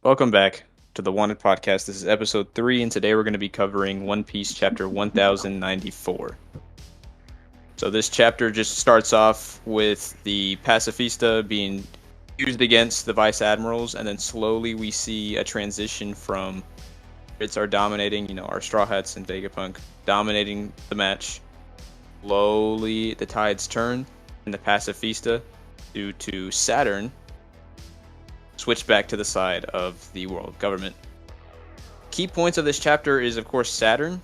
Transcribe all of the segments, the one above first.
Welcome back to the Wanted Podcast. This is episode 3, and today we're going to be covering One Piece chapter 1094. So this chapter just starts off with the pacifista being used against the vice admirals, and then slowly we see a transition from Brits are dominating, our Straw Hats and Vegapunk dominating the match. Slowly the tides turn, and the pacifista, due to Saturn, switch back to the side of the world government. Key points of this chapter is, of course, Saturn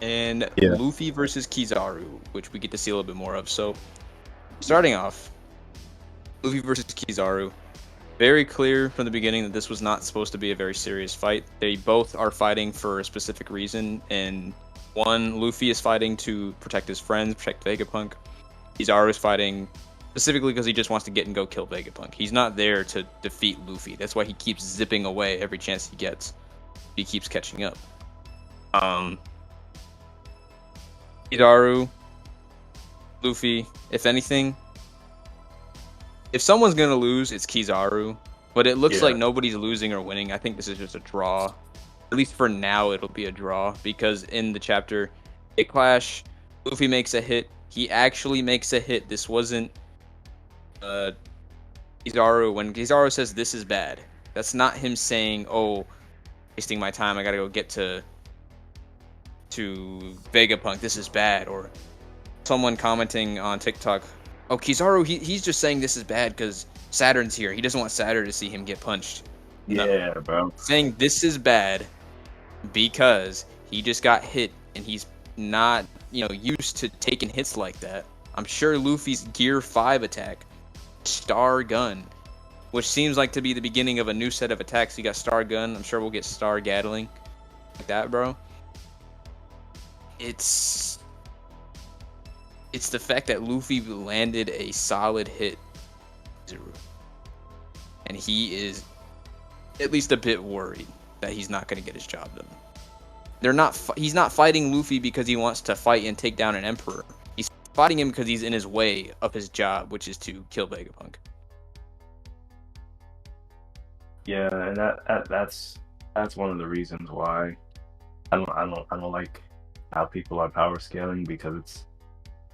and Luffy versus Kizaru, which we get to see a little bit more of. So, starting off, Luffy versus Kizaru. Very clear from the beginning that this was not supposed to be a very serious fight. They both are fighting for a specific reason, and one, Luffy is fighting to protect his friends, protect Vegapunk. Kizaru is fighting specifically because he just wants to get and go kill Vegapunk. He's not there to defeat Luffy. That's why he keeps zipping away every chance he gets. He keeps catching up. Kizaru, Luffy, if anything, if someone's going to lose, it's Kizaru. But it looks like nobody's losing or winning. I think this is just a draw. At least for now, it'll be a draw. Because in the chapter, they clash. Luffy makes a hit. He actually makes a hit. This wasn't Kizaru. When Kizaru says this is bad, that's not him saying, "Oh, wasting my time. I gotta go get to Vegapunk. This is bad." Or someone commenting on TikTok, "Oh, Kizaru, he's just saying this is bad because Saturn's here. He doesn't want Saturn to see him get punched." Yeah, no. Bro. Saying this is bad because he just got hit and he's not, used to taking hits like that. I'm sure Luffy's Gear 5 attack, Star Gun, which seems like to be the beginning of a new set of attacks. You got Star Gun. I'm sure we'll get Star Gatling. Like that, bro. It's the fact that Luffy landed a solid hit. And he is at least a bit worried that he's not going to get his job done. He's not fighting Luffy because he wants to fight and take down an emperor. He's fighting him because he's in his way of his job, which is to kill Vegapunk. Yeah, and that's one of the reasons why I don't like how people are power scaling, because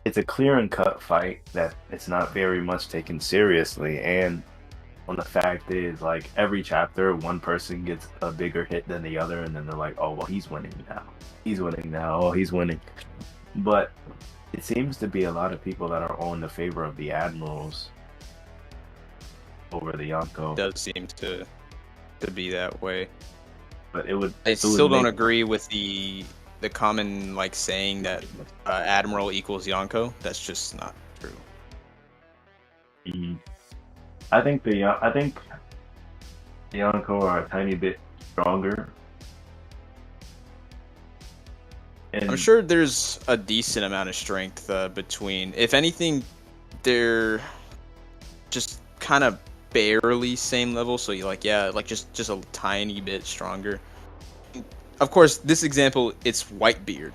it's a clear and cut fight that it's not very much taken seriously. And when the fact is, like, every chapter one person gets a bigger hit than the other, and then they're like, "Oh, well, he's winning now, oh, he's winning." But it seems to be a lot of people that are on the favor of the admirals over the Yonko. It does seem to be that way. But I still don't agree with the common saying that Admiral equals Yonko. That's just not true. Mm-hmm. I think the Yonko are a tiny bit stronger. And I'm sure there's a decent amount of strength between. If anything, they're just kind of barely same level. So you just a tiny bit stronger. Of course, this example, it's Whitebeard.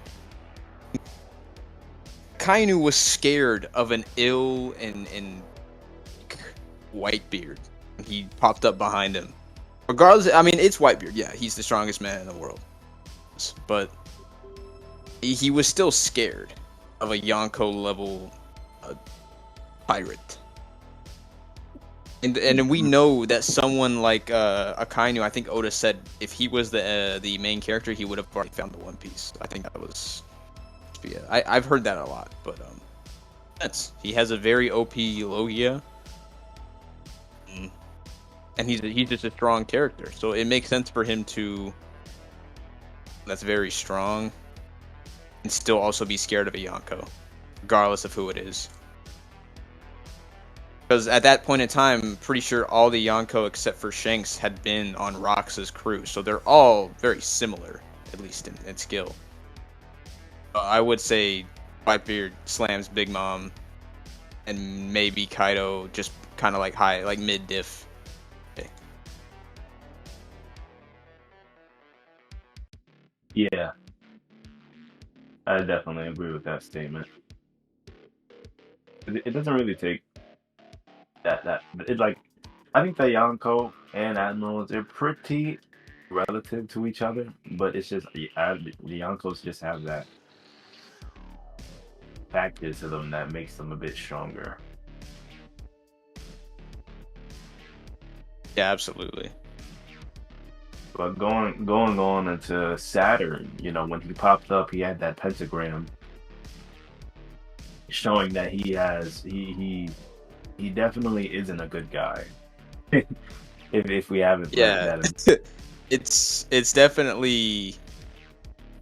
Kainu was scared of an ill and Whitebeard. He popped up behind him. Regardless, I mean, it's Whitebeard. Yeah, he's the strongest man in the world. But he was still scared of a Yonko level pirate. And we know that someone like Akainu, I think Oda said, if he was the main character, he would have already found the One Piece. I think that was, yeah. I've heard that a lot, but he has a very OP Logia, and he's just a strong character, so it makes sense for him to. That's very strong, and still also be scared of a Yonko, regardless of who it is. Because at that point in time, pretty sure all the Yonko except for Shanks had been on Rox's crew, so they're all very similar, at least in skill. I would say Whitebeard slams Big Mom, and maybe Kaido just kind of high, mid diff. Okay. Yeah, I definitely agree with that statement. It doesn't really take that. It's I think the Yonko and admirals, they're pretty relative to each other, but it's just the Yonkos just have that factor to them that makes them a bit stronger. Yeah, absolutely. But going on into Saturn, when he popped up, he had that pentagram showing that he definitely isn't a good guy. if we haven't learned Yeah, that. it's definitely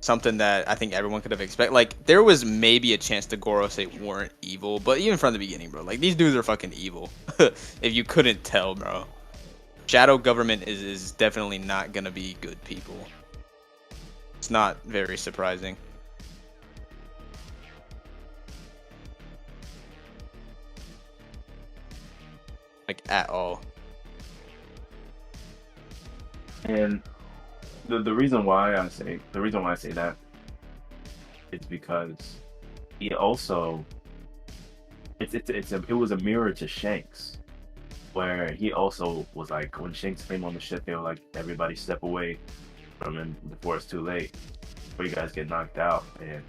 something that I think everyone could have expected. Like, there was maybe a chance the Gorosei weren't evil, but even from the beginning, bro, like, these dudes are fucking evil. If you couldn't tell, bro. Shadow government is definitely not gonna be good people. It's not very surprising. Like, at all. And the reason why I say that is because he also it was a mirror to Shanks, where he also was like, when Shanks came on the ship, they were like, everybody step away from him before it's too late, before you guys get knocked out. And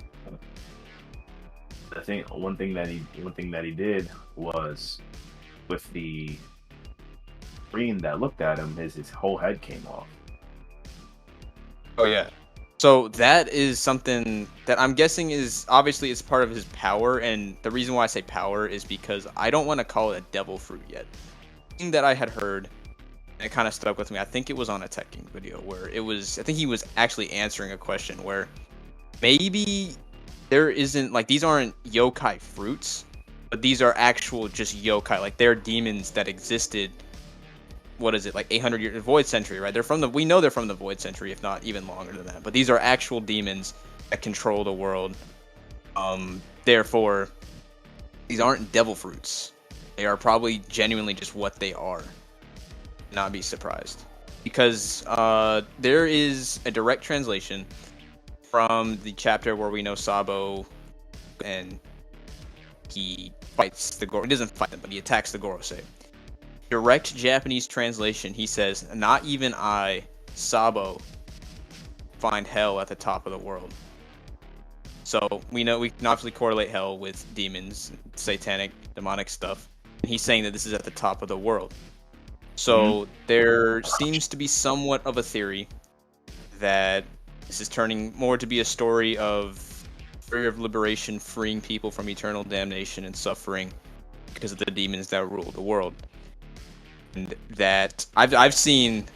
I think one thing that he did was, with the screen that looked at him, his whole head came off. Oh yeah. So that is something that I'm guessing is obviously it's part of his power, and the reason why I say power is because I don't want to call it a devil fruit yet. The thing that I had heard, and it kind of stuck with me. I think it was on a Tekking video where I think he was actually answering a question where maybe there isn't, like, these aren't yokai fruits, but these are actual just yokai, like they're demons that existed. What is it, like 800 years Void Century, right? We know they're from the Void Century, if not even longer than that. But these are actual demons that control the world. Therefore, these aren't devil fruits. They are probably genuinely just what they are. Not be surprised, because there is a direct translation from the chapter where we know Sabo, and he fights the He doesn't fight them, but he attacks the Gorosei. Direct Japanese translation, he says, "Not even I, Sabo, find hell at the top of the world." So we know we can obviously correlate hell with demons, satanic, demonic stuff. And he's saying that this is at the top of the world. So there seems to be somewhat of a theory that this is turning more to be a story of liberation, freeing people from eternal damnation and suffering because of the demons that rule the world. And that I've seen,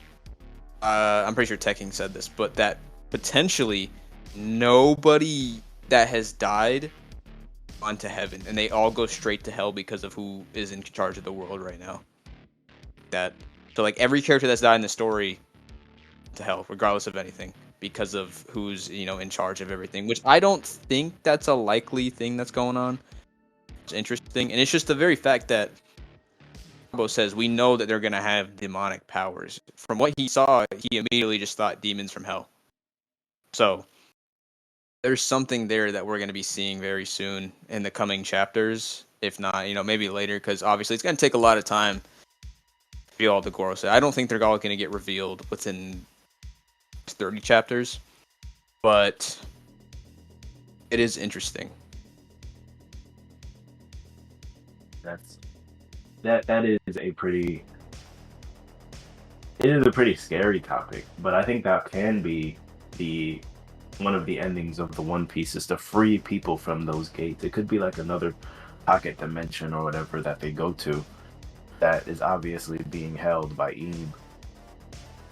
I'm pretty sure Tekking said this, but that potentially nobody that has died onto heaven, and they all go straight to hell because of who is in charge of the world right now. So like every character that's died in the story to hell, regardless of anything, because of who's in charge of everything. Which I don't think that's a likely thing that's going on. It's interesting, and it's just the very fact that Sabo says we know that they're gonna have demonic powers. From what he saw, he immediately just thought demons from hell. So there's something there that we're gonna be seeing very soon in the coming chapters. If not, maybe later, because obviously it's gonna take a lot of time to reveal all the Gorosei. I don't think they're all gonna get revealed within 30 chapters, but it is interesting. That is a pretty scary topic, but I think that can be one of the endings of the One Piece, is to free people from those gates. It could be like another pocket dimension or whatever that they go to that is obviously being held by Ebe,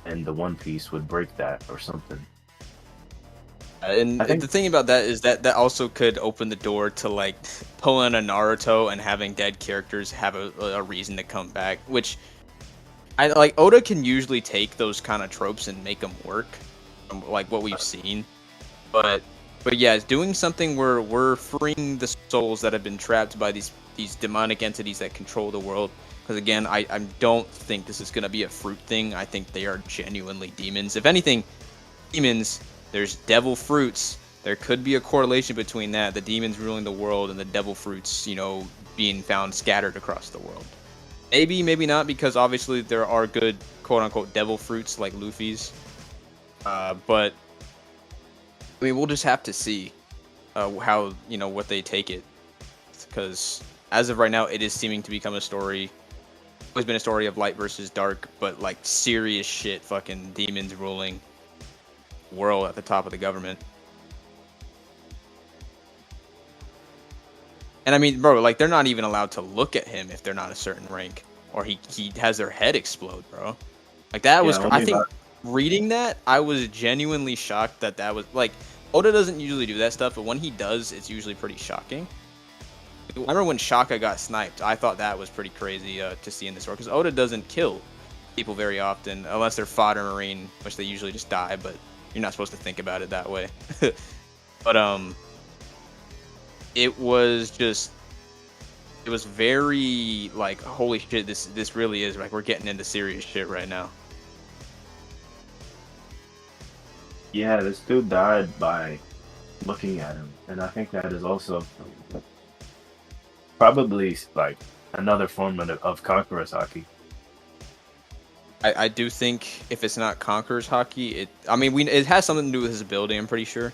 and the One Piece would break that or something. And the thing about that is that also could open the door to like pulling a Naruto and having dead characters have a reason to come back, which I like. Oda can usually take those kind of tropes and make them work, like what we've seen. But yeah, it's doing something where we're freeing the souls that have been trapped by these demonic entities that control the world. Because again, I don't think this is gonna be a fruit thing. I think they are genuinely demons. If anything, demons. There's devil fruits. There could be a correlation between that, the demons ruling the world, and the devil fruits, being found scattered across the world. Maybe, maybe not, because obviously there are good quote unquote devil fruits like Luffy's. But I mean, we'll just have to see how what they take it, because as of right now, it is seeming to become a story. Always been a story of light versus dark, but like serious shit, fucking demons ruling world at the top of the government. And I mean, bro, like they're not even allowed to look at him if they're not a certain rank, or he has their head explode, bro. Like that Yeah, was, I only think, about reading that, I was genuinely shocked that that was like Oda doesn't usually do that stuff, but when he does, it's usually pretty shocking. I remember when Shaka got sniped. I thought that was pretty crazy to see in this world because Oda doesn't kill people very often unless they're fodder marine, which they usually just die. But you're not supposed to think about it that way. But it was just, it was very like, holy shit, this really is like we're getting into serious shit right now. yeah, this dude died by looking at him, and I think that is also probably like another form of Conqueror's hockey. I do think if it's not Conqueror's hockey, I mean it has something to do with his ability. I'm pretty sure.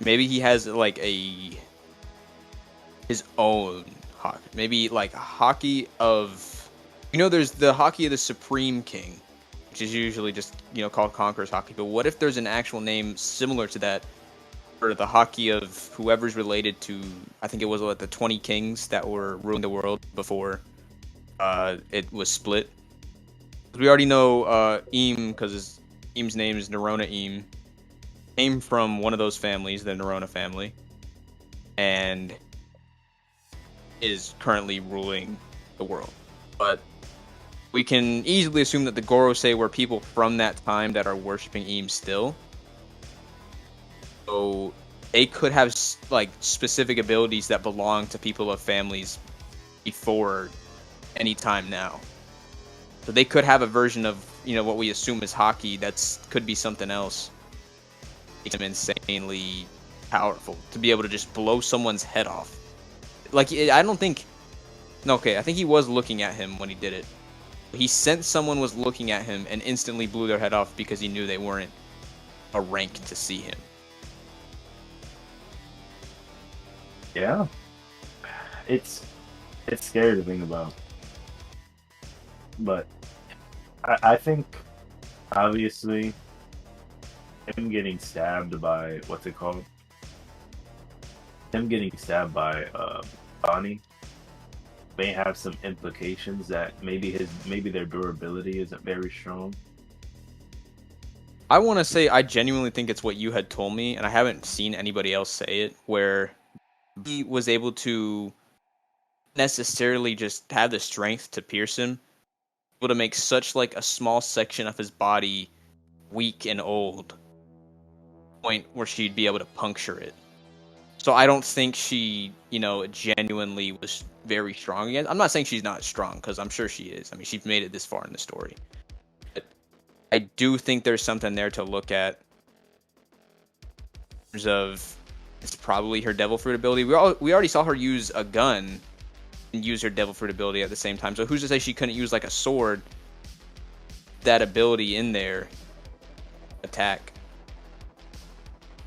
Maybe he has like his own hockey. Maybe like hockey of, there's the hockey of the Supreme King, which is usually just called Conqueror's hockey. But what if there's an actual name similar to that for the hockey of whoever's related to? I think it was like the 20 kings that were ruling the world before it was split. We already know Eam, because Eam's name is Nerona Eam, came from one of those families, the Nerona family, and is currently ruling the world. But we can easily assume that the Gorosei were people from that time that are worshipping Eam still. So they could have like specific abilities that belong to people of families before any time now. So they could have a version of what we assume is hockey that's could be something else. Makes them insanely powerful to be able to just blow someone's head off. Like I don't think. No, okay, I think he was looking at him when he did it. He sensed someone was looking at him and instantly blew their head off because he knew they weren't a rank to see him. Yeah, it's scary to think about, but I think obviously him getting stabbed by what's it called? Him getting stabbed by Bonnie may have some implications that maybe their durability isn't very strong. I want to say I genuinely think it's what you had told me, and I haven't seen anybody else say it, where he was able to necessarily just have the strength to pierce him, able to make such like a small section of his body weak and old, point where she'd be able to puncture it. So I don't think she, genuinely was very strong again. I'm not saying she's not strong, because I'm sure she is. I mean, she's made it this far in the story. But I do think there's something there to look at. In terms of, it's probably her devil fruit ability. We already saw her use a gun and use her devil fruit ability at the same time. So who's to say she couldn't use like a sword, that ability in there, attack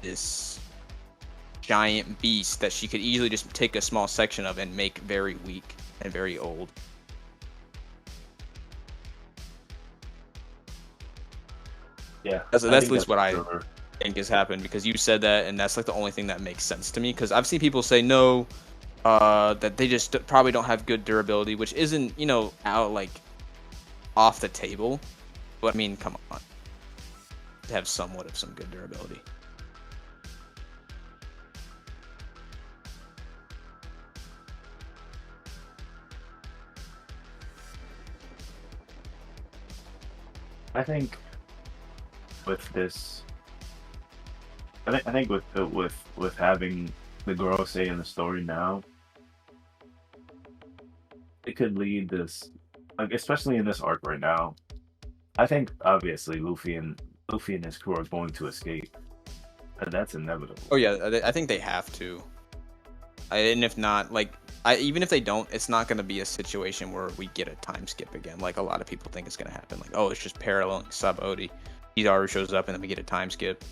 this giant beast that she could easily just take a small section of and make very weak and very old. Yeah, That's at least what I think has happened, because you said that, and that's like the only thing that makes sense to me. Because I've seen people say no, that they just probably don't have good durability, which isn't out like off the table. But I mean, come on, to have somewhat of some good durability. I think with this, I think with having the girl say in the story now, it could lead this, like especially in this arc right now. I think obviously Luffy and his crew are going to escape, and that's inevitable. Oh yeah, I think they have to. And if not, like even if they don't, it's not going to be a situation where we get a time skip again, like a lot of people think it's going to happen. Like, oh, it's just paralleling Sabaody. Kizaru shows up and then we get a time skip.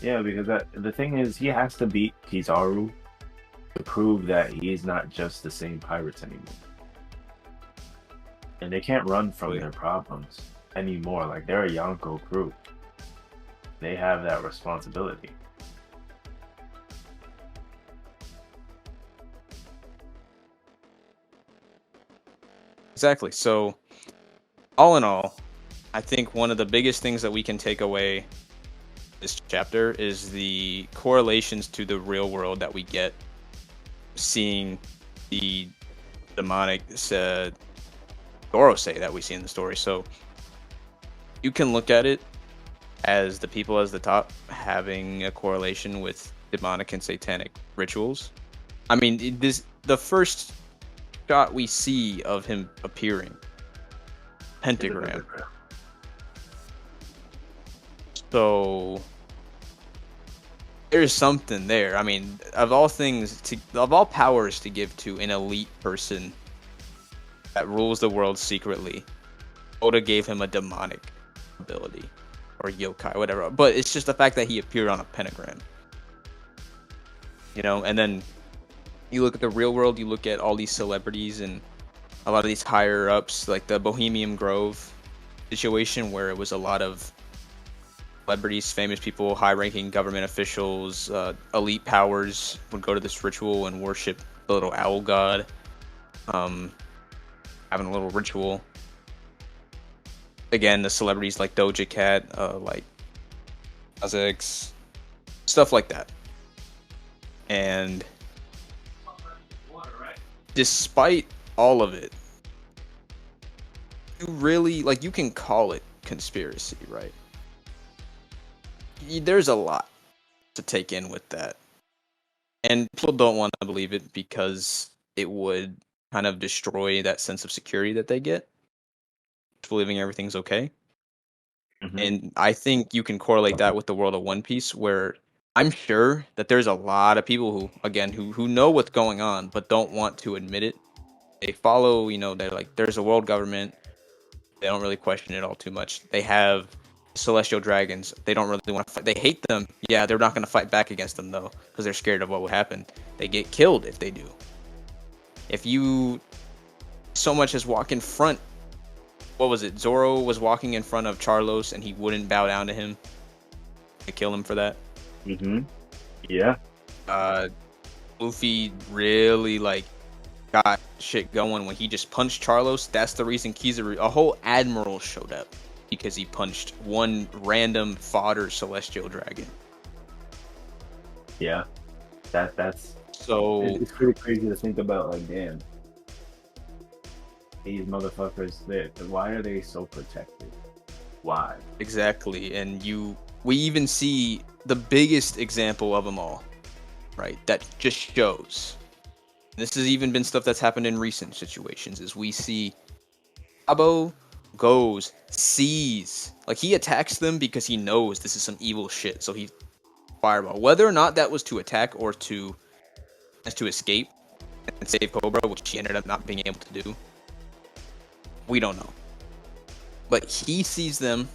Yeah, because the thing is, he has to beat Kizaru to prove that he's not just the same pirates anymore. And they can't run from their problems anymore. Like, they're a Yonko crew. They have that responsibility. Exactly. So, all in all, I think one of the biggest things that we can take away this chapter is the correlations to the real world that we get seeing the demonic Gorosei that we see in the story. So you can look at it as the people as the top having a correlation with demonic and satanic rituals. I mean, the first shot we see of him appearing, pentagram. So there's something there. I mean, of all powers to give to an elite person that rules the world secretly, Oda gave him a demonic ability, or yokai, whatever. But it's just the fact that he appeared on a pentagram, and then you look at the real world, you look at all these celebrities and a lot of these higher ups, like the Bohemian Grove situation where it was a lot of celebrities, famous people, high-ranking government officials, elite powers would go to this ritual and worship the little owl god, having a little ritual. Again, the celebrities like Doja Cat, like Azix, stuff like that. And despite all of it, you can call it conspiracy, right? There's a lot to take in with that. And people don't want to believe it because it would kind of destroy that sense of security that they get, believing everything's okay. Mm-hmm. And I think you can correlate that with the world of One Piece, where I'm sure that there's a lot of people who know what's going on, but don't want to admit it. They follow, they're like, there's a world government. They don't really question it all too much. They have celestial dragons. They don't really want to fight. They hate them. Yeah, they're not going to fight back against them, though, because they're scared of what would happen. They get killed if they do. If you so much as walk in front, what was it? Zoro was walking in front of Charlos, and he wouldn't bow down to him. They kill him for that. Mm-hmm. Yeah. Luffy really, got shit going when he just punched Charlos. That's the reason Kizaru, a whole admiral, showed up. Because he punched one random fodder celestial dragon. Yeah, that's so. It's pretty crazy to think about. Like, damn, these motherfuckers. Why are they so protected? Why? Exactly, and we even see the biggest example of them all, right? That just shows. This has even been stuff that's happened in recent situations. Is we see Abo goes, sees, he attacks them because he knows this is some evil shit, so he fireball. Whether or not that was to attack or to escape and save Cobra, which he ended up not being able to do, we don't know. But he sees them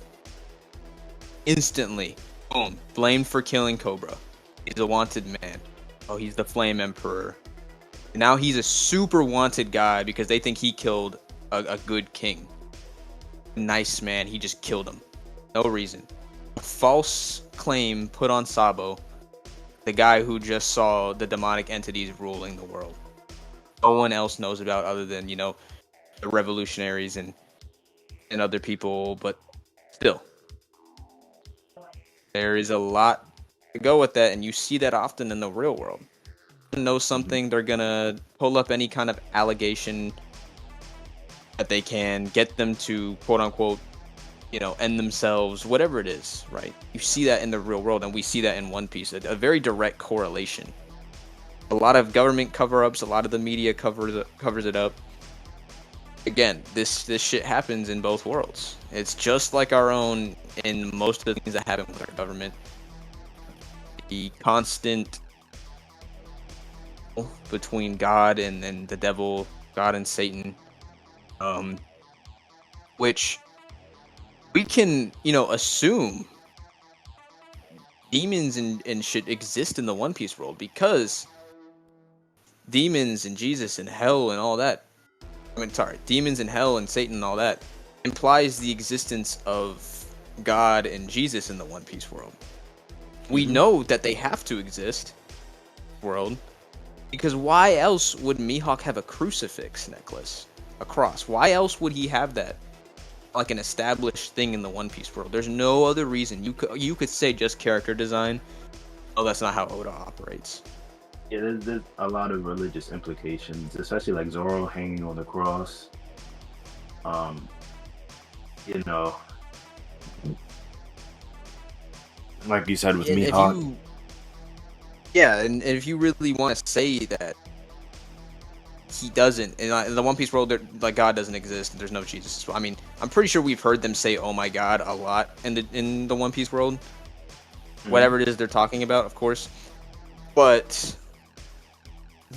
instantly, boom, blamed for killing Cobra. He's a wanted man. Oh, he's the Flame Emperor. Now he's a super wanted guy because they think he killed a good king. Nice man, he just killed him. No reason. A false claim put on Sabo, the guy who just saw the demonic entities ruling the world. No one else knows about other than, the revolutionaries and other people, but still. There is a lot to go with that, and you see that often in the real world. Know something, they're gonna pull up any kind of allegation that they can get them to quote unquote, end themselves, whatever it is, right? You see that in the real world, and we see that in One Piece, a very direct correlation. A lot of government cover-ups, a lot of the media covers it up. Again, this shit happens in both worlds. It's just like our own in most of the things that happen with our government. The constant between God and the devil, God and Satan, which we can, assume demons and shit exist in the One Piece world, because demons and Jesus and hell and all that. Demons and hell and Satan and all that implies the existence of God and Jesus in the One Piece world. We know that they have to exist world, because why else would Mihawk have a crucifix necklace, a cross? Why else would he have that, like an established thing in the One Piece world? There's no other reason. You could say just character design. Oh, that's not how Oda operates. Yeah, there's a lot of religious implications, especially like Zoro hanging on the cross. You know, like you said with Mihawk. And if you really want to say that he doesn't, in the One Piece world, like, God doesn't exist, and there's no Jesus. I mean, I'm pretty sure we've heard them say "Oh my God" a lot in the One Piece world. Whatever it is they're talking about, of course. But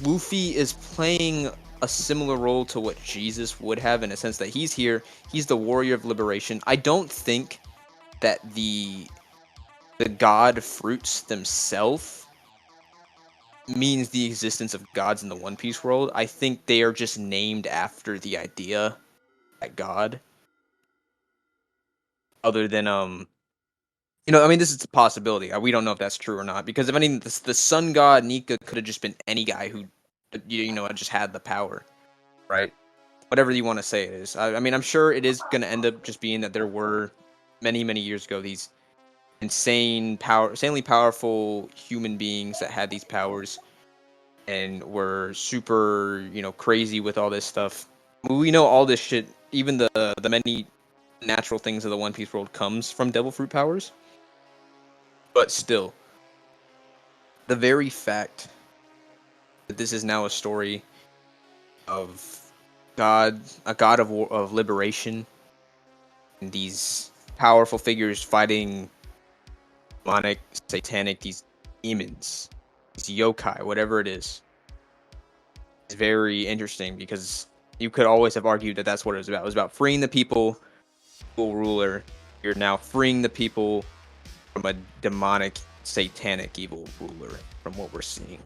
Luffy is playing a similar role to what Jesus would have, in a sense that he's here. He's the warrior of liberation. I don't think that the god fruits themselves means the existence of gods in the One Piece world. I think they are just named after the idea that God. Other than this is a possibility. We don't know if that's true or not, because if anything, the sun god Nika could have just been any guy who, just had the power, right? Whatever you want to say it is. I mean, I'm sure it is going to end up just being that there were many, many years ago these insanely powerful human beings that had these powers and were super, crazy with all this stuff. We know all this shit. Even the many natural things of the One Piece world comes from devil fruit powers. But still, the very fact that this is now a story of a god of liberation, and these powerful figures fighting demonic, satanic, these demons, these yokai, whatever it is very interesting, because you could always have argued that that's what it was about. It was about freeing the people, ruler. You're now freeing the people from a demonic, satanic, evil ruler, from what we're seeing.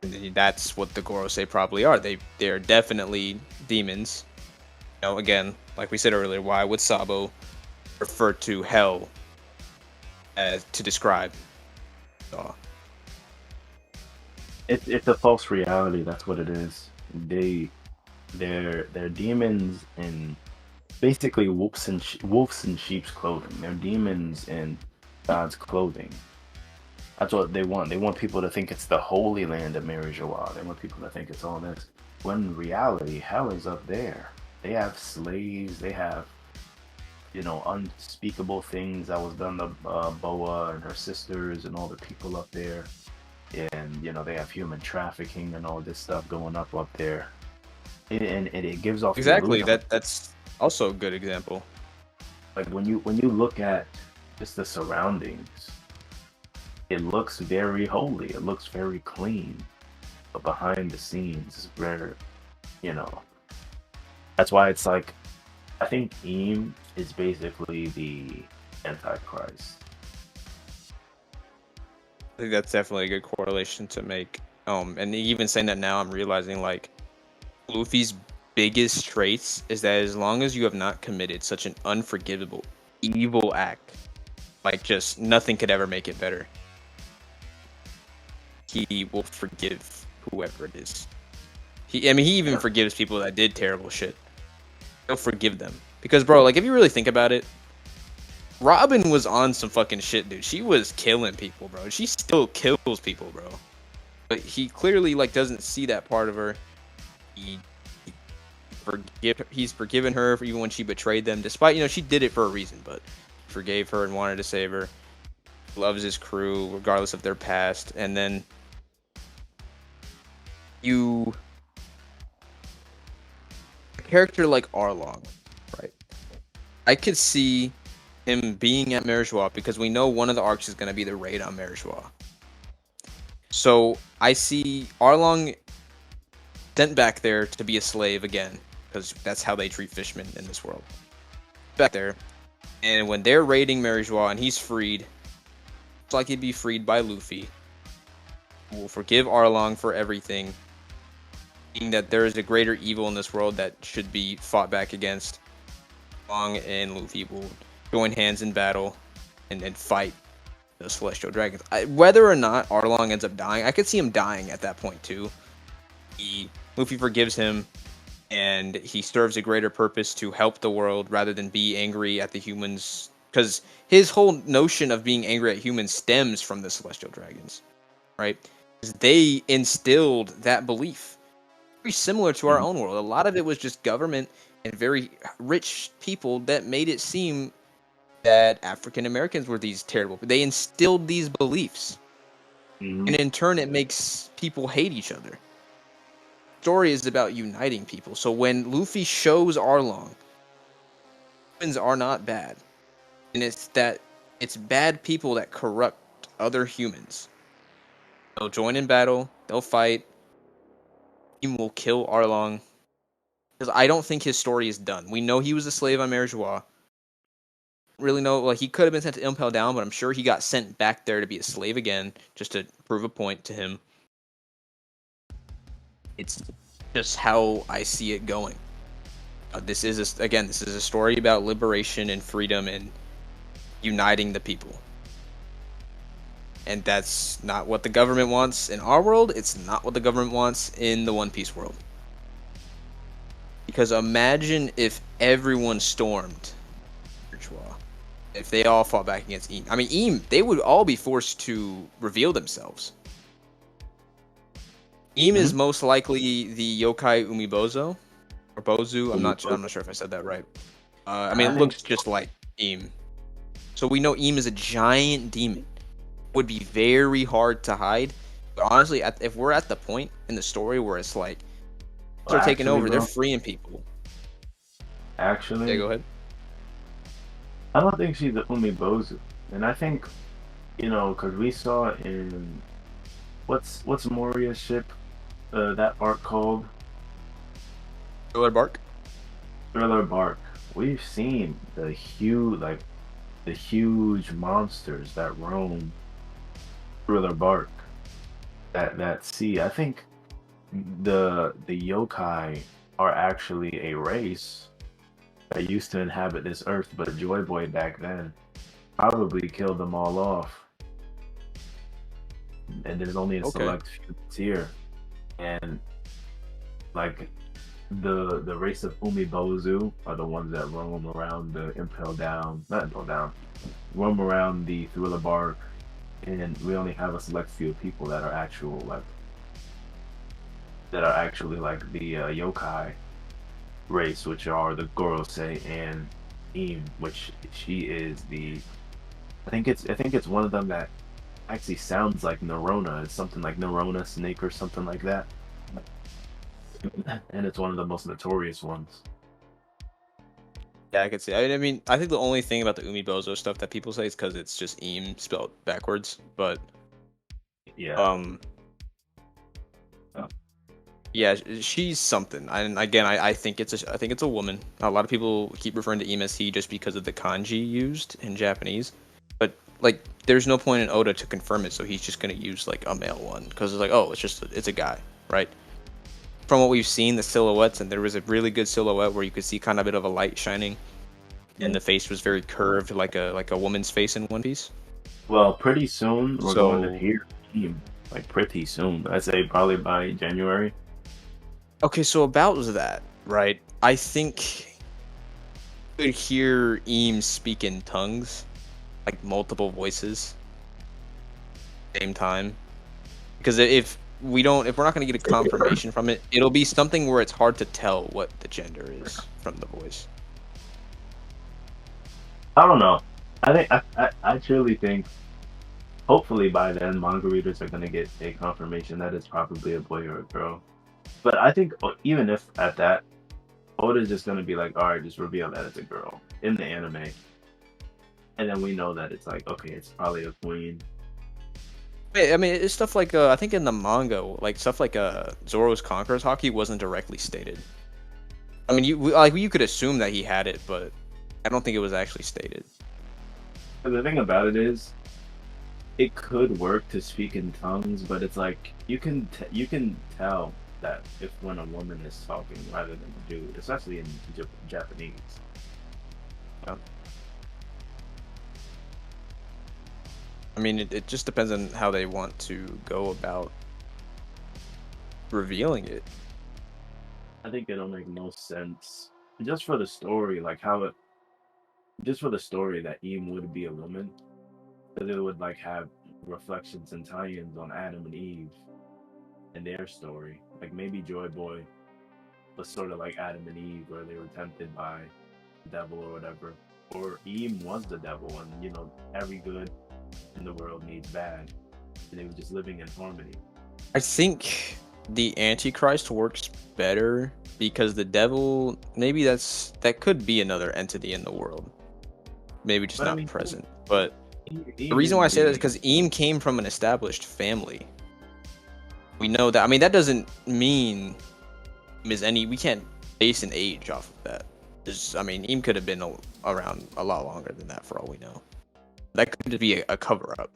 And that's what the Gorosei probably are. They're definitely demons. Again, like we said earlier, why would Sabo refer to hell as to describe? It's a false reality. That's what it is. They're demons in basically wolves in sheep's clothing. They're demons in God's clothing. That's what they want. They want people to think it's the Holy Land of Mary Joie. They want people to think it's all this. When in reality, hell is up there. They have slaves. They have, unspeakable things that was done to Boa and her sisters and all the people up there. And, they have human trafficking and all this stuff going up there. And it gives off... Exactly. That's also a good example. Like, when you look at just the surroundings, it looks very holy. It looks very clean. But behind the scenes, where, that's why it's like, I think Eam is basically the Antichrist. I think that's definitely a good correlation to make. And even saying that now, I'm realizing, like, Luffy's biggest traits is that as long as you have not committed such an unforgivable, evil act, like, just nothing could ever make it better, he will forgive whoever it is. He even forgives people that did terrible shit. He'll forgive them. Because, bro, like, if you really think about it, Robin was on some fucking shit, dude. She was killing people, bro. She still kills people, bro. But he clearly, like, doesn't see that part of her. He's forgiven her for even when she betrayed them, despite, she did it for a reason, but forgave her and wanted to save her. Loves his crew, regardless of their past. And then a character like Arlong, right? I could see him being at Mary Joie, because we know one of the arcs is going to be the raid on Mary Joie. So I see Arlong sent back there to be a slave again, because that's how they treat fishmen in this world. Back there, and when they're raiding Mary Joie and he's freed, it's like he'd be freed by Luffy. Will forgive Arlong for everything, meaning that there is a greater evil in this world that should be fought back against. Arlong and Luffy will join hands in battle and fight the Celestial Dragons. Whether or not Arlong ends up dying, I could see him dying at that point too. Luffy forgives him, and he serves a greater purpose to help the world rather than be angry at the humans. Because his whole notion of being angry at humans stems from the Celestial Dragons, right? They instilled that belief. Very similar to our own world. A lot of it was just government and very rich people that made it seem that African Americans were these terrible. They instilled these beliefs. And in turn, it makes people hate each other. The story is about uniting people. So when Luffy shows Arlong, humans are not bad. And it's that it's bad people that corrupt other humans. They'll join in battle. They'll fight. He will kill Arlong. Because I don't think his story is done. We know he was a slave on Mary Joie. Really know, like, he could have been sent to Impel Down, but I'm sure he got sent back there to be a slave again, just to prove a point to him. It's just how I see it going. This is a story about liberation and freedom and uniting the people. And that's not what the government wants in our world. It's not what the government wants in the One Piece world. Because imagine if everyone stormed Joie. If they all fought back against Eam. I mean, Eam, they would all be forced to reveal themselves. Eam is most likely the yokai Umibozo. Or Bozu. I'm not sure if I said that right. I mean, it looks just like Eam. So we know Eam is a giant demon. Would be very hard to hide. But honestly, if we're at the point in the story where it's like they're taking over, they're freeing people. Actually, yeah, go ahead. I don't think she's the Umibozu, and I think, because we saw in what's Moria's ship, that arc called Thriller Bark. Thriller Bark. We've seen the huge monsters that roam Thriller Bark, that sea. I think the yokai are actually a race that used to inhabit this earth, but Joy Boy back then probably killed them all off. And there's only a select few here. And like the race of Umibozu are the ones that roam around the roam around the Thriller Bark. And we only have a select few people that are actually like the yokai race, which are the Gorosei and Eam, which she is the. I think it's one of them that actually sounds like Nerona. It's something like Nerona Snake or something like that, and it's one of the most notorious ones. Yeah, I could see. I mean, I think the only thing about the Umibozo stuff that people say is because it's just Eam spelled backwards. But yeah, yeah, she's something. And again, I think it's a woman. A lot of people keep referring to Eam as he just because of the kanji used in Japanese. But like, there's no point in Oda to confirm it, so he's just gonna use like a male one because it's like, oh, it's a guy, right? From what we've seen, the silhouettes, and there was a really good silhouette where you could see kind of a bit of a light shining, and the face was very curved, like a woman's face in One Piece. Well, pretty soon we're going to hear Eam. Like pretty soon, I'd say probably by January. Okay, so about that, right? I think you could hear Eam speak in tongues, like multiple voices, at the same time, because if we're not going to get a confirmation from it, it'll be something where it's hard to tell what the gender is from the voice. I don't know. I truly think, hopefully by then, manga readers are going to get a confirmation that it's probably a boy or a girl. But I think even if at that, Oda's just going to be like, all right, just reveal that it's a girl in the anime. And then we know that it's like, okay, it's probably a queen. I mean, it's stuff like I think in the manga, like stuff like Zoro's Conqueror's Haki wasn't directly stated. I mean, you could assume that he had it, but I don't think it was actually stated. But the thing about it is, it could work to speak in tongues, but it's like you can tell that if when a woman is talking rather than a dude, especially in Japanese. Yeah. I mean, it just depends on how they want to go about revealing it. I think it'll make no sense just for the story, like how it, just for the story that Eve would be a woman, because it would like have reflections and tie-ins on Adam and Eve and their story. Like maybe Joy Boy was sort of like Adam and Eve, where they were tempted by the devil or whatever, or Eve was the devil, and you know every good in the world needs bad, and they were just living in harmony. I think the Antichrist works better because the devil, maybe that could be another entity in the world, maybe just But I not mean, present. But Eve the reason why I would say that is be because Eam came from an established family. We know that. I mean, that doesn't mean we can't base an age off of that. I mean, Eam could have been around a lot longer than that for all we know. That could be a cover up.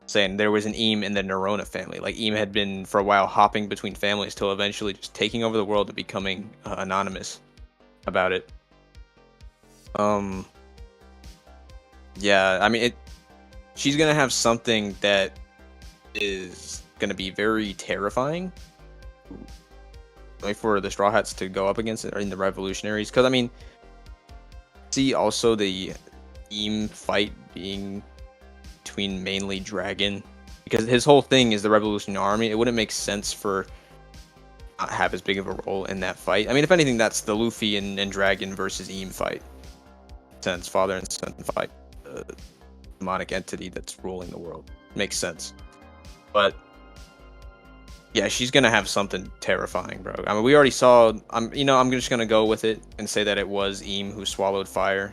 Saying there was an Eam in the Nerona family. Like Eam had been for a while hopping between families till eventually just taking over the world and becoming anonymous about it. Yeah, I mean, she's gonna have something that is gonna be very terrifying, like for the Straw Hats to go up against it, or in the Revolutionaries. Because I mean, see also the Eam fight being between mainly Dragon, because his whole thing is the Revolutionary Army. It wouldn't make sense for not have as big of a role in that fight. I mean, if anything, that's the Luffy and Dragon versus Eam fight. Since father and son fight the demonic entity that's ruling the world. Makes sense. But yeah, she's gonna have something terrifying, bro. I mean, we already saw. I'm just gonna go with it and say that it was Eam who swallowed fireball.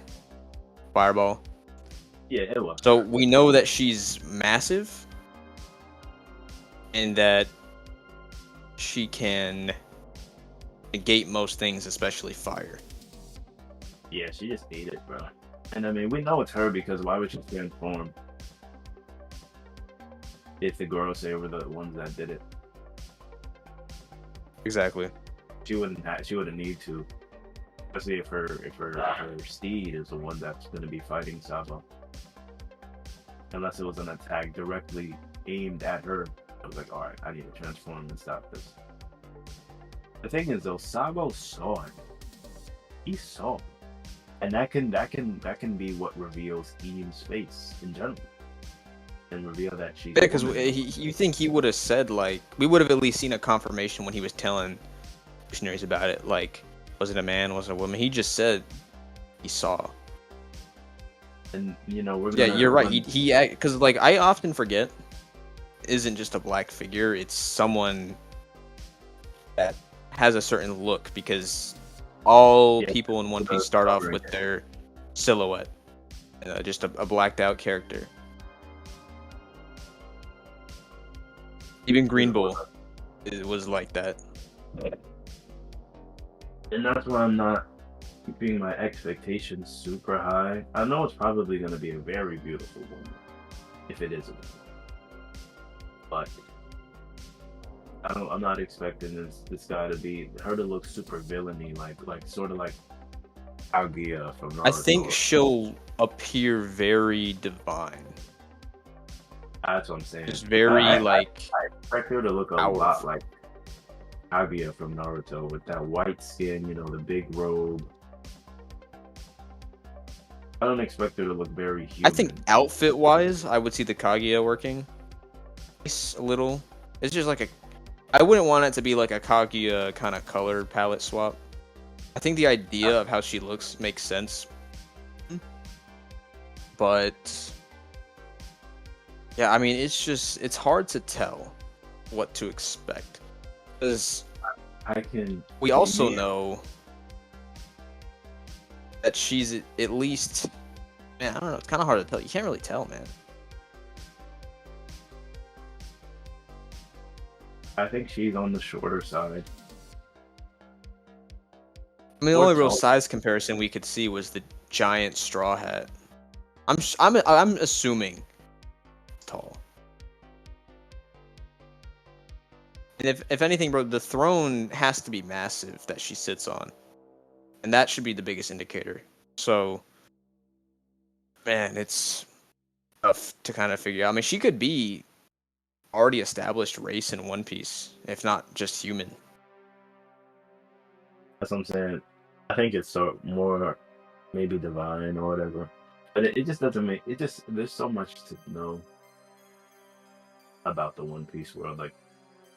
yeah, it was. So we know that she's massive, and that she can negate most things, especially fire. Yeah, she just ate it, bro. And I mean, we know it's her because why would she transform if the girls were the ones that did it? Exactly. She wouldn't need to, especially if her steed is the one that's going to be fighting Sabo. Unless it was an attack directly aimed at her, I was like, all right, I need to transform and stop this. The thing is, though, Sabo saw it. He saw it. And that can be what reveals Eve's face in general, and reveal that she's. Yeah, because you think he would have said, like, we would have at least seen a confirmation when he was telling missionaries about it. Like, was it a man? Was it a woman? He just said he saw. And you know, yeah, you're right. He because like I often forget, isn't just a black figure. It's someone that has a certain look, because all people in One Piece start off with their silhouette, just a blacked out character. Even Green Bull was like that. And that's why I'm not keeping my expectations super high. I know it's probably going to be a very beautiful woman, if it is a woman. But I'm not expecting this guy to be her to look super villainy, like sort of like Kaguya from Naruto. I think she'll appear very divine. That's what I'm saying. Just very I expect her to look a lot like Kaguya from Naruto, with that white skin, you know, the big robe. I don't expect her to look very human. I think outfit-wise, I would see the Kaguya working. It's a little. It's just like I wouldn't want it to be like a Kaguya kind of color palette swap. I think the idea of how she looks makes sense. But yeah, I mean, it's hard to tell what to expect. Because we also know that she's at least Man, I don't know. It's kind of hard to tell. You can't really tell, man. I think she's on the shorter side. I mean, the Or only real tall. size comparison we could see was the giant straw hat. I'm assuming tall. And if anything, bro, the throne has to be massive that she sits on, and that should be the biggest indicator. So, man, it's tough to kind of figure out. I mean, she could be already established race in One Piece, if not just human. That's what I'm saying. I think it's so more maybe divine or whatever. But it just doesn't make it just there's so much to know about the One Piece world. Like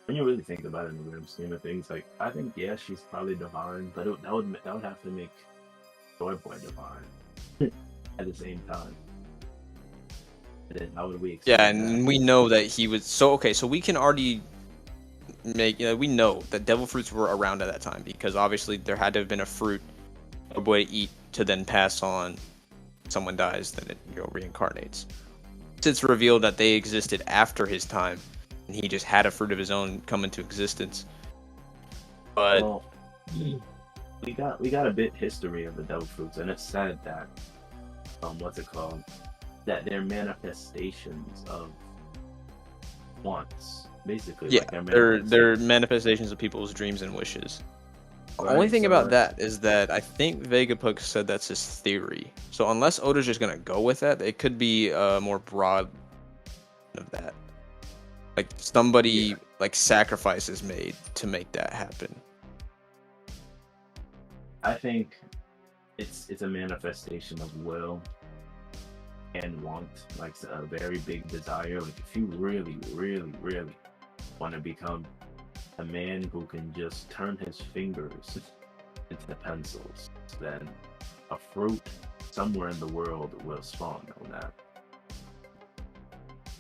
when you really think about it in the grand scheme of things, like I think yeah, she's probably divine, but that would have to make Joy Boy divine at the same time. And then how would we Yeah, explain and that? we know that he was so okay. So we can already we know that devil fruits were around at that time because obviously there had to have been a fruit a boy to eat to then pass on. Someone dies, then it reincarnates. It's revealed that they existed after his time, and he just had a fruit of his own come into existence. But Well, we got a bit history of the devil fruits, and it's said that what's it called? That they're manifestations of wants, basically. yeah, Like they're they're manifestations. manifestations of people's dreams and wishes. The only Right. thing So about like, that is that I think Vegapunk said that's his theory. So unless Oda's just gonna go with that, it could be more broad of that. Like yeah, somebody like sacrifices made to make that happen. I think it's a manifestation of will and want, like a very big desire. Like if you really, really, really want to become a man who can just turn his fingers into pencils, then a fruit somewhere in the world will spawn on that.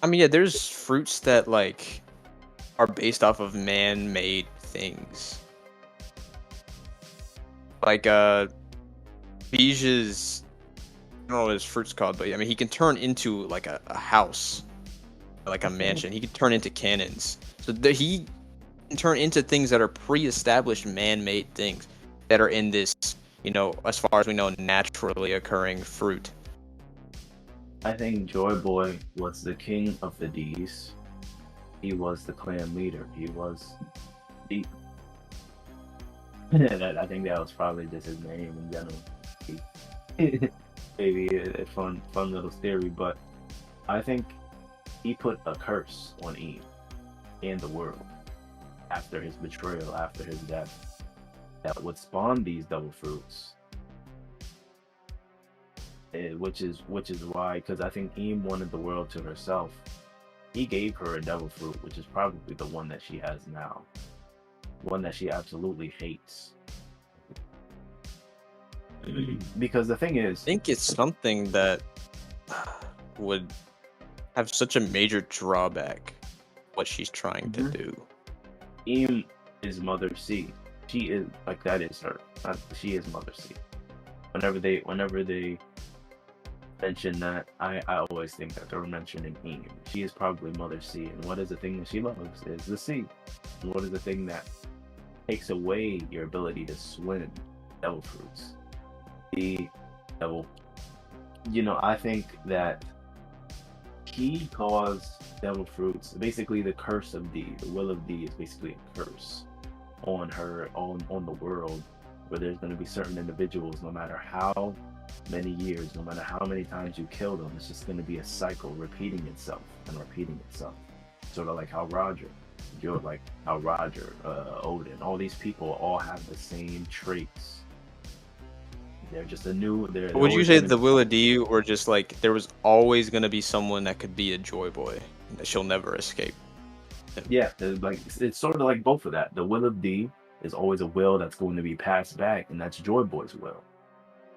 I mean, yeah, there's fruits that like are based off of man-made things. Like Bija's I don't know what his fruit's called, but I mean he can turn into like a house, like a Okay. mansion. He can turn into cannons. So he can turn into things that are pre-established man-made things that are in this, as far as we know, naturally occurring fruit. I think Joy Boy was the king of the D's. He was the clan leader. He was the. I think that was probably just his name in general. Maybe a fun little theory, but I think he put a curse on Eve and the world after his betrayal, after his death, that would spawn these devil fruits. Which is why, because I think Eve wanted the world to herself. He gave her a devil fruit, which is probably the one that she has now, one that she absolutely hates. Because the thing I is, think it's something that would have such a major drawback what she's trying to Mhm. do. Eve is Mother C. She is like that is her. She is Mother C. Whenever they mention that, I always think that they're mentioning Eve. She is probably Mother C. And what is the thing that she loves is the sea. And what is the thing that takes away your ability to swim? Devil fruits. The devil. I think that he caused devil fruits. Basically, the curse of D, the will of D, is basically a curse on her, on the world, where there's going to be certain individuals, no matter how many years, no matter how many times you kill them, it's just going to be a cycle repeating itself and repeating itself. Sort of like how Roger, Odin, all these people all have the same traits. They're just a new. They're Would you always say going to the be. Will of D, or just like there was always gonna be someone that could be a Joy Boy that she'll never escape? Yeah, it's sort of like both of that. The will of D is always a will that's going to be passed back, and that's Joy Boy's will.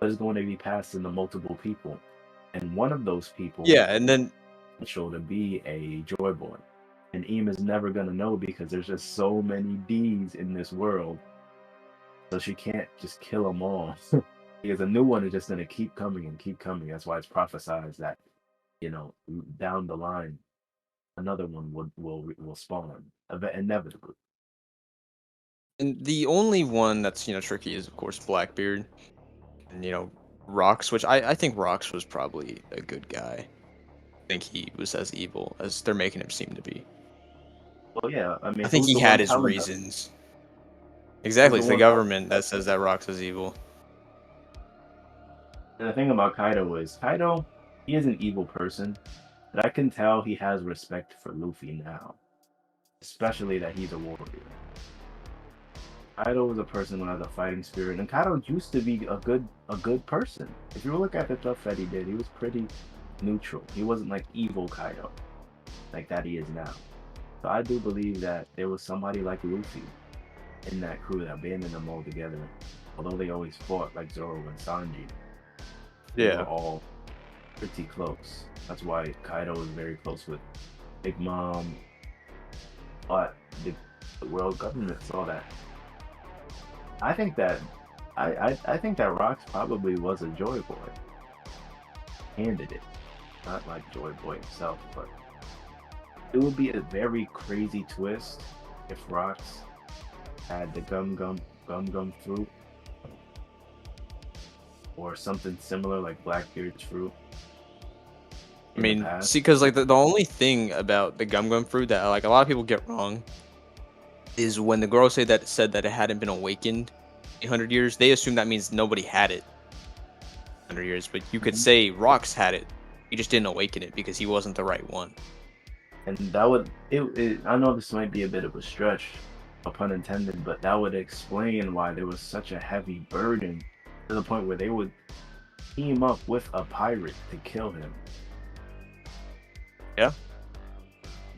But it's going to be passed into multiple people, and one of those people Yeah, and then potential to be a Joy Boy. And Eam is never gonna know because there's just so many D's in this world, so she can't just kill them all. because a new one is just gonna keep coming and keep coming. That's why it's prophesied that, down the line, another one will spawn inevitably. And the only one that's tricky is of course Blackbeard, and Rox, which I think Rox was probably a good guy. I think he was as evil as they're making him seem to be. Well, yeah, I I mean, think who's he the had one his telling us? reasons. Who's Exactly, the it's the one? government that says that Rox is evil. And the thing about Kaido is Kaido, he is an evil person, but I can tell he has respect for Luffy now, especially that he's a warrior. Kaido was a person who has a fighting spirit, and Kaido used to be a good person. If you look at the stuff that he did, he was pretty neutral. He wasn't like evil Kaido, like that he is now. So I do believe that there was somebody like Luffy in that crew that banded them all together. Although they always fought like Zoro and Sanji, they were Yeah. all pretty close. That's why Kaido is very close with Big Mom. But the world government saw that. I think that I think that Rox probably was a Joy Boy candidate, not like Joy Boy himself, but it would be a very crazy twist if Rox had the gum fruit or something similar like Blackbeard's fruit. I mean, see, because like the only thing about the gum fruit that like a lot of people get wrong is when the girl said that it hadn't been awakened in 100 years, they assume that means nobody had it 100 years. But you could say Rox had it, he just didn't awaken it because he wasn't the right one. And that would I know this might be a bit of a stretch, no pun intended, but that would explain why there was such a heavy burden to the point where they would team up with a pirate to kill him. Yeah.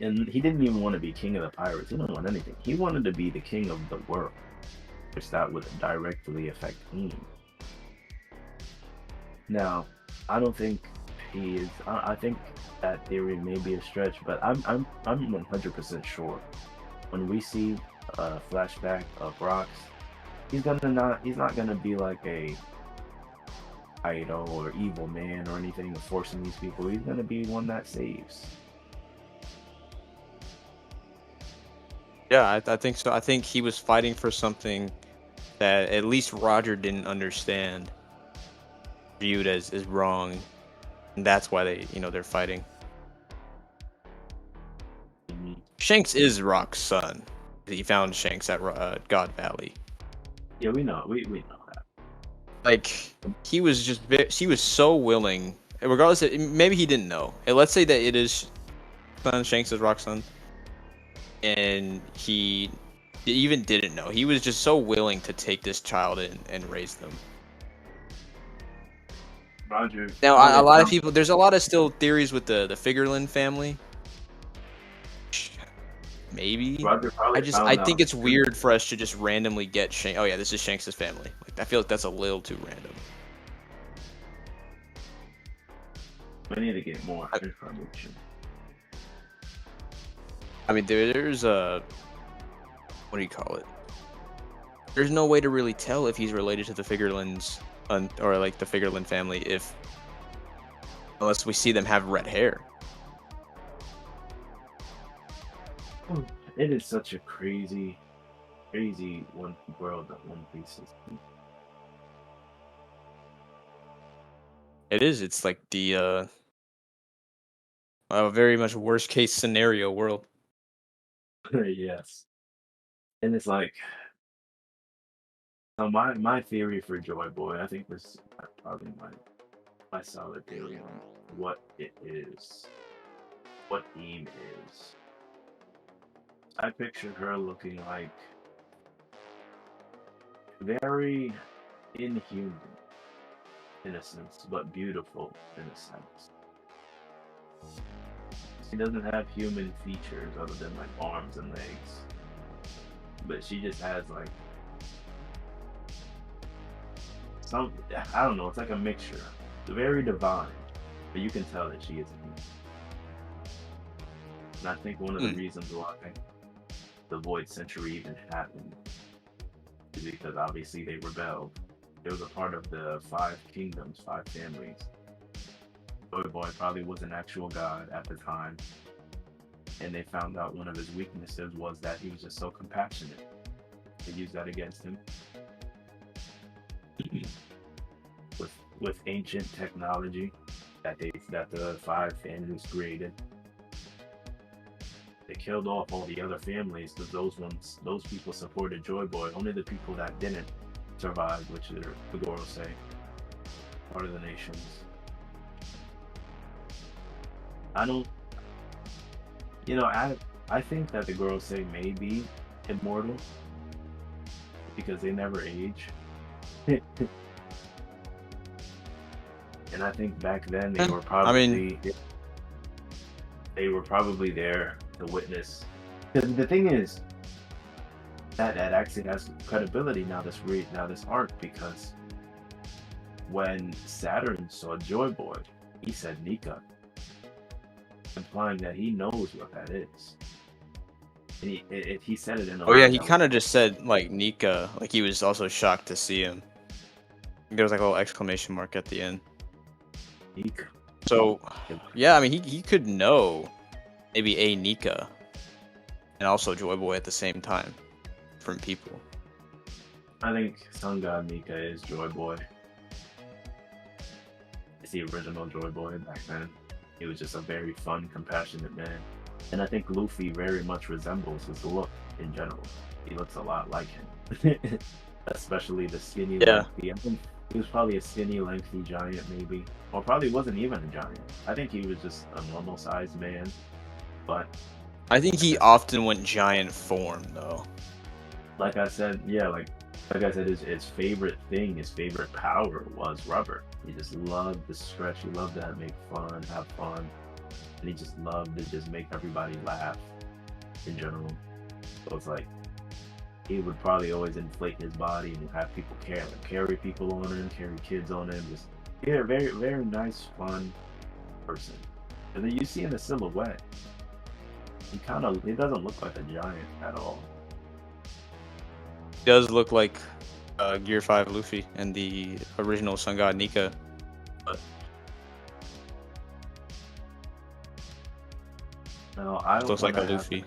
And he didn't even want to be king of the pirates. He didn't want anything. He wanted to be the king of the world, which that would directly affect him. Now, I don't think he is. I think that theory may be a stretch, but I'm 100% sure when we see a flashback of Rox, he's not gonna be like a Kaido or evil man or anything forcing these people. He's gonna be one that saves. Yeah, I think so. I think he was fighting for something that at least Roger didn't understand, viewed as wrong, and that's why they're fighting. Shanks is Rock's son. He found Shanks at God Valley. Yeah, we know. We know that. Like he was so willing, regardless. Maybe he didn't know. And let's say that it is son. Shanks is Rock's son, and he even didn't know. He was just so willing to take this child in and raise them. Roger. Now, a lot of people, there's a lot of still theories with the Figureland family. Maybe. I think it's weird for us to just randomly get Shanks. Oh yeah, this is Shanks' family. Like I feel like that's a little too random. We need to get more information. I mean, there's a what do you call it? There's no way to really tell if he's related to the Figurelands or like the Figureland family unless we see them have red hair. It is such a crazy world that One Piece is. It is. It's like the very much worst case scenario world. Yes, and it's like, so my theory for Joy Boy, I think this is probably my solid theory on what it is, what Eve is. I pictured her looking like very inhuman in a sense, but beautiful in a sense. She doesn't have human features other than like arms and legs, but she just has like some, I don't know, it's like a mixture. It's very divine, but you can tell that she is a human. And I think one of the reasons why the Void Century even happened is because obviously they rebelled It was a part of the 5 kingdoms, 5 families. Joy Boy probably was an actual god at the time, and they found out one of his weaknesses was that he was just so compassionate. They used that against him. with ancient technology that the 5 families created. They killed off all the other families because those people supported Joy Boy. Only the people that didn't survive, which are the Gorosei, part of the nations. I don't, I think that the Gorosei may be immortal because they never age. And I think back then they were probably there to witness. The thing is that actually has credibility now. This arc, because when Saturn saw Joy Boy, he said Nika, implying that he knows what that is. And he said it in a yeah, he kind of just said like Nika, like he was also shocked to see him. There was like a little exclamation mark at the end. Nika. So yeah, I mean he could know maybe a Nika and also Joy Boy at the same time from people. I think Sun God Nika is Joy Boy. It's the original Joy Boy back then. He was just a very fun, compassionate man. And I think Luffy very much resembles his look in general. He looks a lot like him. Especially the skinny, lengthy. I think he was probably a skinny, lengthy giant, maybe. Or probably wasn't even a giant. I think he was just a normal-sized man. But I think he often went giant form, though. Like I said, yeah, like I said, his favorite thing, his favorite power was rubber. He just loved to stretch. He loved to make fun, have fun. And he just loved to just make everybody laugh in general. So it's like he would probably always inflate his body and have people carry people on him, carry kids on him. Just very, very nice, fun person. And then you see in the silhouette, he doesn't look like a giant at all. He does look like Gear 5 Luffy and the original Sun God Nika. But no, I don't looks like a Luffy.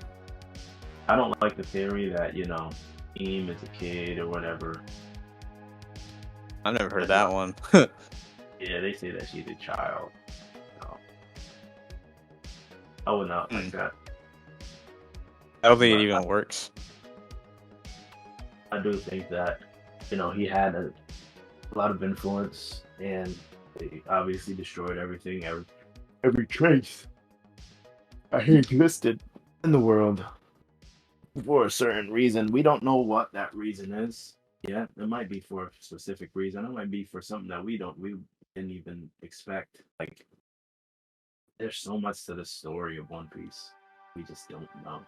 I don't like the theory that, Eam is a kid or whatever. I've never heard that one. Yeah, they say that she's a child. No. I would not like that. I don't think it even works. I do think that, he had a lot of influence, and they obviously destroyed everything, every trace that he existed in the world for a certain reason. We don't know what that reason is yet. It might be for a specific reason. It might be for something that we didn't even expect. Like, there's so much to the story of One Piece. We just don't know.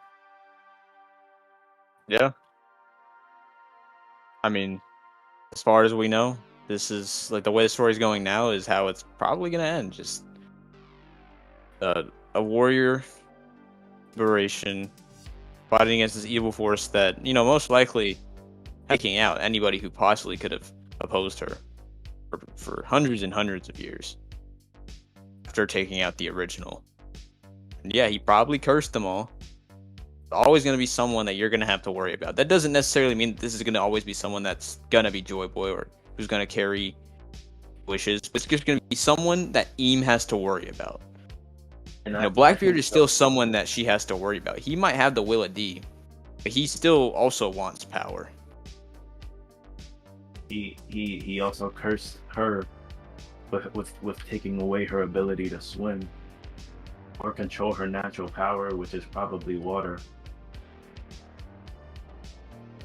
Yeah. I mean, as far as we know, this is like the way the story's going now is how it's probably gonna end. Just a warrior liberation fighting against this evil force that, most likely taking out anybody who possibly could have opposed her for hundreds and hundreds of years after taking out the original. And yeah, he probably cursed them all. There's always going to be someone that you're going to have to worry about. That doesn't necessarily mean that this is going to always be someone that's going to be Joy Boy or who's going to carry wishes. But it's just going to be someone that Eam has to worry about. And Blackbeard is still someone that she has to worry about. He might have the will of D, but he still also wants power. He also cursed her with taking away her ability to swim or control her natural power, which is probably water.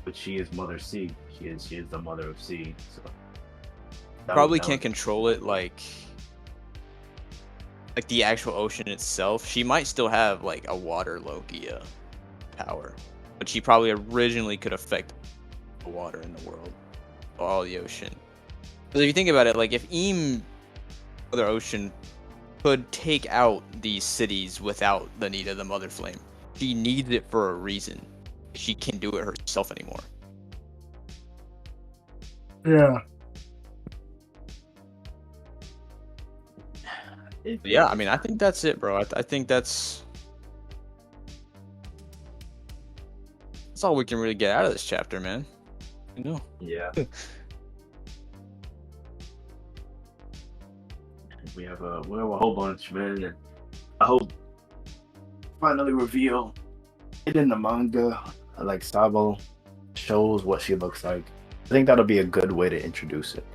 But she is Mother Sea. She is the mother of sea. So probably can't control it like the actual ocean itself. She might still have like a water Logia power, but she probably originally could affect the water in the world, all the ocean. Because if you think about it, like if Eam, Mother Ocean, could take out these cities without the need of the Mother Flame, she needs it for a reason. She can't do it herself anymore. Yeah. Yeah, I mean, I think that's it, bro. I think that's all we can really get out of this chapter, man. You know. Yeah. We have a whole bunch, man. And I hope finally reveal it in the manga. Like Sabo shows what she looks like. I think that'll be a good way to introduce it.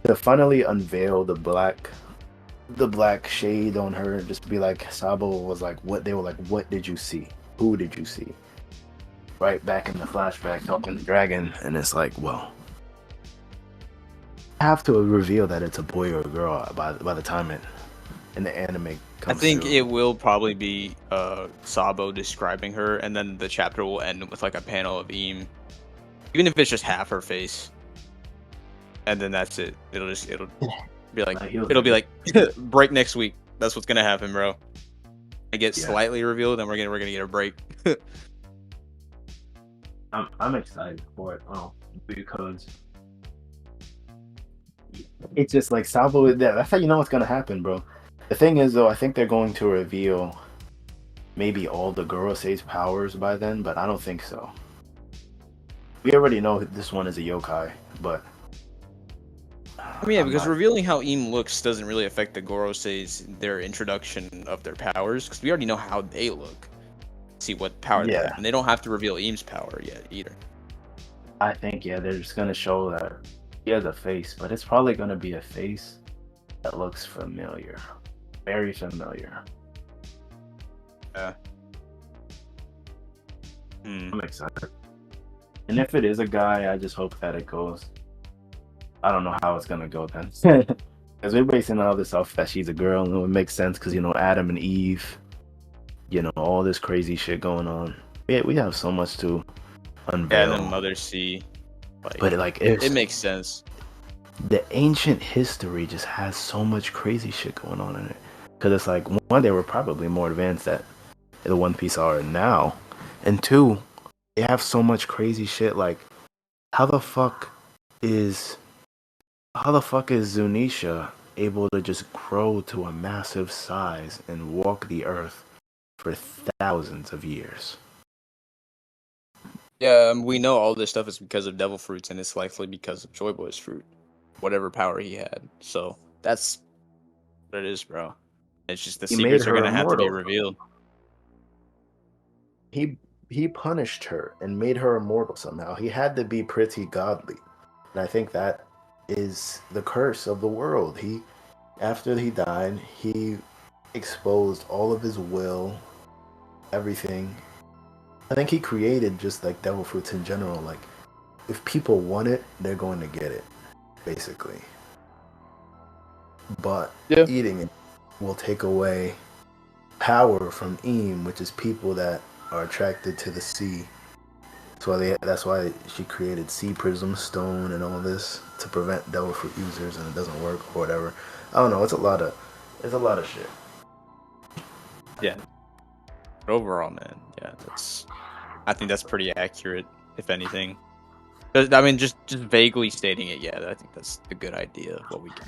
To finally unveil the black shade on her, just be like Sabo was like, what they were like, what did you see? Who did you see? Right back in the flashback talking to the dragon, and it's like, well, I have to reveal that it's a boy or a girl by the time it in the anime comes. I think through. it will probably be Sabo describing her, and then the chapter will end with like a panel of Eam, even if it's just half her face, and then that's it. It'll be like break next week. That's what's gonna happen, bro. It gets slightly revealed, then we're gonna get a break. I'm excited for it. Because it's just like Sabo is there. That's how you know what's gonna happen, bro. The thing is, though, I think they're going to reveal maybe all the Gorosei's powers by then, but I don't think so. We already know this one is a yokai, but I mean, yeah, because revealing how Eam looks doesn't really affect the Goroseis, their introduction of their powers, because we already know how they look. See what power they have, and they don't have to reveal Eam's power yet either. I think they're just gonna show that he has a face, but it's probably gonna be a face that looks familiar, very familiar. Yeah. I'm excited, and if it is a guy, I just hope that it goes. I don't know how it's gonna go then, because we're basing all this off that she's a girl, and it would make sense because Adam and Eve. All this crazy shit going on. Yeah, we have so much to unveil. Yeah, and then Mother C. But it makes sense. The ancient history just has so much crazy shit going on in it. Because it's like, one, they were probably more advanced at the One Piece are now. And two, they have so much crazy shit. Like, how the fuck is Zunisha able to just grow to a massive size and walk the earth for thousands of years? Yeah, we know all this stuff is because of devil fruits, and it's likely because of Joy Boy's fruit, whatever power he had. So that's what it is, bro. It's just the secrets are gonna have to be revealed. He punished her and made her immortal somehow. He had to be pretty godly, and I think that is the curse of the world. After he died, he exposed all of his will, everything. I think he created just like devil fruits in general. Like, if people want it, they're going to get it, basically. But eating it will take away power from Eam, which is people that are attracted to the sea. That's why she created Sea Prism Stone and all this to prevent devil fruit users, and it doesn't work or whatever. I don't know. It's a lot of shit. Yeah. But overall, man, yeah, I think that's pretty accurate, if anything. I mean, just vaguely stating it, yeah, I think that's a good idea of what we can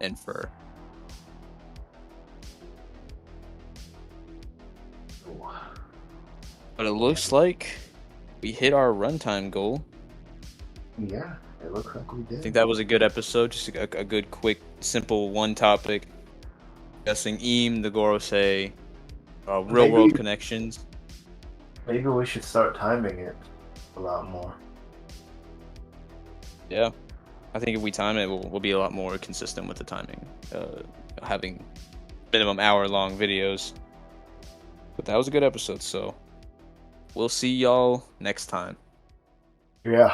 infer. But it looks like we hit our runtime goal. Yeah, it looks like we did. I think that was a good episode, just a good, quick, simple one topic. Discussing Eam, the Gorosei, real world connections. Maybe we should start timing it a lot more. Yeah, I think if we time it, we'll be a lot more consistent with the timing. Having minimum hour-long videos. But that was a good episode, so we'll see y'all next time. Yeah.